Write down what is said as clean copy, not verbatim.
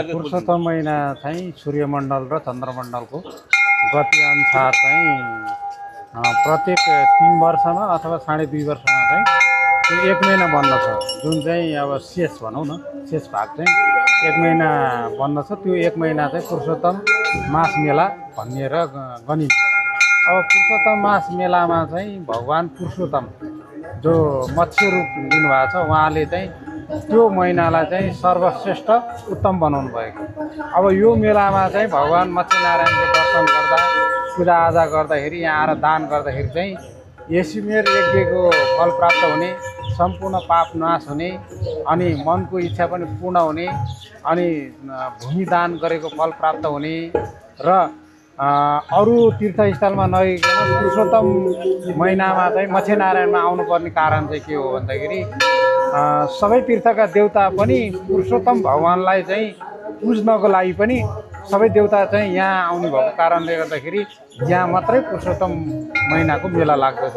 पुरुषोत्तम महिना चाहिँ सूर्यमण्डल र चन्द्रमण्डलको गति अनुसार चाहिँ प्रत्येक 3 वर्षमा अथवा 2.5 वर्षमा चाहिँ त्यो 1 महिना बन्दछ, जुन चाहिँ अब शेष भनौँ न, शेष भाग चाहिँ 1 महिना बन्दछ। त्यो 1 महिना चाहिँ पुरुषोत्तम मास मेला भनिएर गनिन्छ। अब पुरुषोत्तम मास मेलामा चाहिँ भगवान् पुरुषोत्तम जो मत्स्य रूप लिनुभएको छ, उहाँले चाहिँ त्यो महिनालाई चाहिँ सर्वश्रेष्ठ उत्तम बनाउनु भएको। अब यो मेलामा चाहिँ भगवान् मत्स्यनारायणको दर्शन गर्दा, पूजाआजा गर्दाखेरि, यहाँ आएर दान गर्दाखेरि चाहिँ यसीमेर यज्ञको फल प्राप्त हुने, सम्पूर्ण पाप नाश हुने, अनि मनको इच्छा पनि पूर्ण हुने, अनि भूमि दान गरेको फल प्राप्त हुने र अरू तीर्थस्थलमा नगइकन पुरुषोत्तम महिनामा चाहिँ मत्स्यनारायणमा आउनुपर्ने कारण चाहिँ के हो भन्दाखेरि सबै तीर्थका देवता पनि पुरुषोत्तम भगवान्लाई चाहिँ पुज्नको लागि पनि सबै देवता चाहिँ यहाँ आउने भएको कारणले गर्दाखेरि यहाँ मात्रै पुरुषोत्तम महिनाको मेला लाग्दछ।